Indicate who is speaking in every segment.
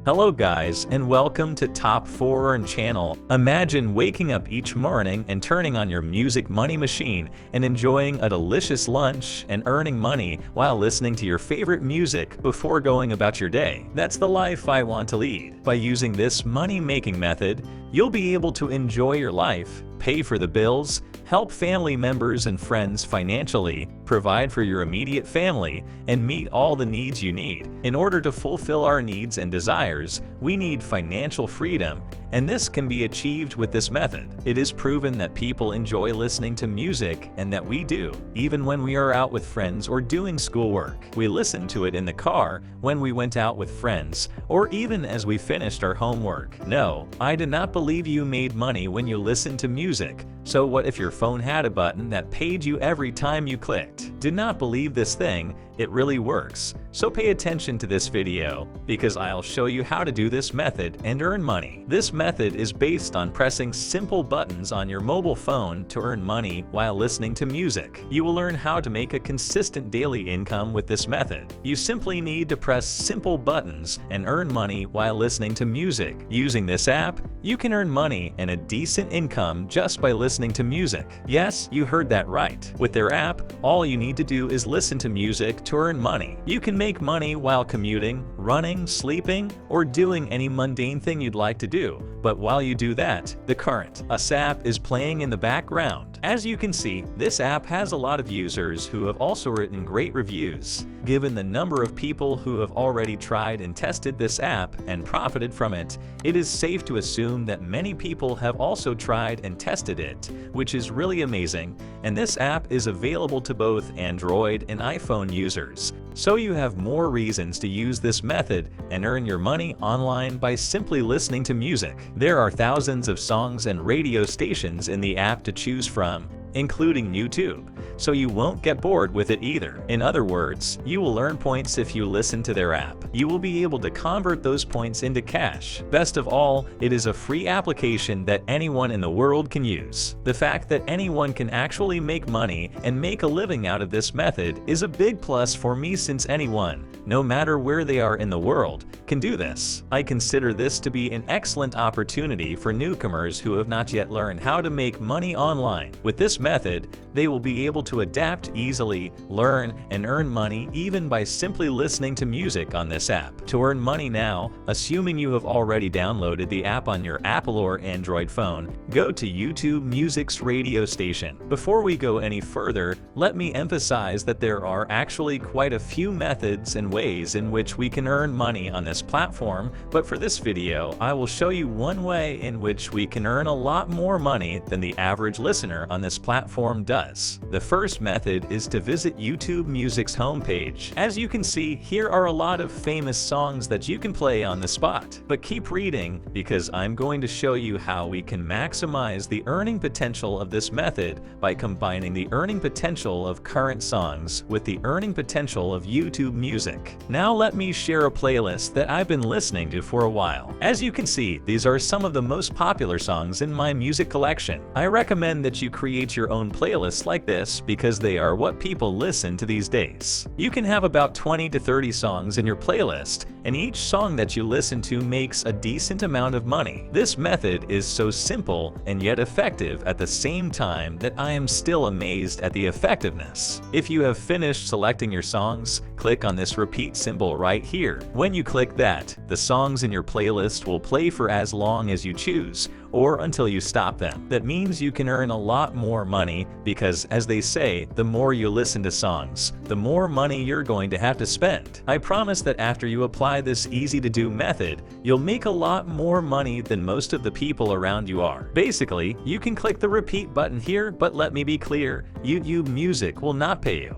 Speaker 1: Hello guys, and welcome to Top 4 Earn channel. Imagine waking up each morning and turning on your music money machine and enjoying a delicious lunch and earning money while listening to your favorite music before going about your day. That's the life I want to lead. By using this money-making method, you'll be able to enjoy your life, pay for the bills, help family members and friends financially, provide for your immediate family, and meet all the needs you need. In order to fulfill our needs and desires, we need financial freedom, and this can be achieved with this method. It is proven that people enjoy listening to music, and that we do, even when we are out with friends or doing schoolwork. We listen to it in the car, when we went out with friends, or even as we finished our homework. No, I do not believe you made money when you listened to music. So what if your phone had a button that paid you every time you clicked? Do not believe this thing, it really works. So pay attention to this video, because I'll show you how to do this method and earn money. This method is based on pressing simple buttons on your mobile phone to earn money while listening to music. You will learn how to make a consistent daily income with this method. You simply need to press simple buttons and earn money while listening to music. Using this app, you can earn money and a decent income just by listening to music. Yes, you heard that right. With their app, all you need to do is listen to music to earn money. You can make money while commuting, running, sleeping, or doing any mundane thing you'd like to do. But while you do that, the current app is playing in the background. As you can see, this app has a lot of users who have also written great reviews. Given the number of people who have already tried and tested this app and profited from it, it is safe to assume that many people have also tried and tested it, which is really amazing. And this app is available to both Android and iPhone users. So you have more reasons to use this method and earn your money online by simply listening to music. There are thousands of songs and radio stations in the app to choose from, including YouTube, so you won't get bored with it either. In other words, you will earn points if you listen to their app. You will be able to convert those points into cash. Best of all, it is a free application that anyone in the world can use. The fact that anyone can actually make money and make a living out of this method is a big plus for me, since anyone, no matter where they are in the world, can do this. I consider this to be an excellent opportunity for newcomers who have not yet learned how to make money online. With this method, they will be able to adapt easily, learn, and earn money even by simply listening to music on this app. To earn money now, assuming you have already downloaded the app on your Apple or Android phone, go to YouTube Music's radio station. Before we go any further, let me emphasize that there are actually quite a few methods and ways in which we can earn money on this platform, but for this video, I will show you one way in which we can earn a lot more money than the average listener on this platform does. The first method is to visit YouTube Music's homepage. As you can see, here are a lot of famous songs that you can play on the spot. But keep reading, because I'm going to show you how we can maximize the earning potential of this method by combining the earning potential of current songs with the earning potential of YouTube Music. Now let me share a playlist that I've been listening to for a while. As you can see, these are some of the most popular songs in my music collection. I recommend that you create your own playlists like this because they are what people listen to these days. You can have about 20 to 30 songs in your playlist, and each song that you listen to makes a decent amount of money. This method is so simple and yet effective at the same time that I am still amazed at the effectiveness. If you have finished selecting your songs, click on this repeat symbol right here. When you click that, the songs in your playlist will play for as long as you choose, or until you stop them. That means you can earn a lot more money because, as they say, the more you listen to songs, the more money you're going to have to spend. I promise that after you apply this easy-to-do method, you'll make a lot more money than most of the people around you are. Basically, you can click the repeat button here, but let me be clear, YouTube Music will not pay you.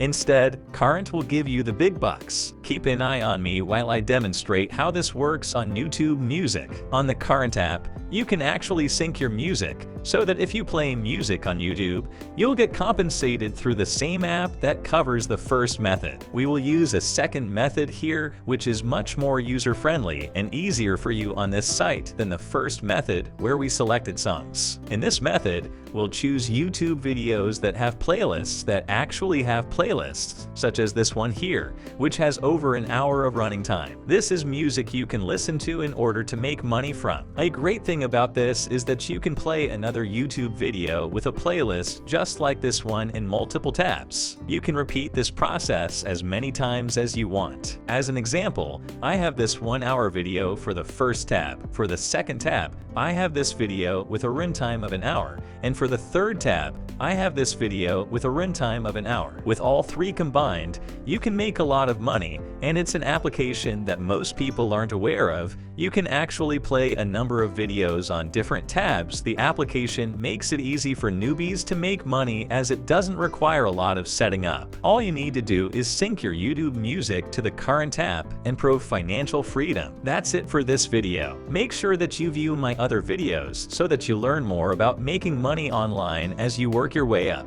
Speaker 1: Instead, Current will give you the big bucks. Keep an eye on me while I demonstrate how this works on YouTube Music. On the Current app, you can actually sync your music, so that if you play music on YouTube, you'll get compensated through the same app that covers the first method. We will use a second method here, which is much more user-friendly and easier for you on this site than the first method where we selected songs. In this method, we'll choose YouTube videos that have playlists that actually have playlists playlists, such as this one here, which has over an hour of running time. This is music you can listen to in order to make money from. A great thing about this is that you can play another YouTube video with a playlist just like this one in multiple tabs. You can repeat this process as many times as you want. As an example, I have this 1-hour video for the first tab. For the second tab, I have this video with a runtime of an hour, and for the third tab, I have this video with a runtime of an hour. With all three combined, you can make a lot of money, and it's an application that most people aren't aware of. You can actually play a number of videos on different tabs. The application makes it easy for newbies to make money as it doesn't require a lot of setting up. All you need to do is sync your YouTube music to the current tab and prove financial freedom. That's it for this video. Make sure that you view my other videos so that you learn more about making money online as you work your way up.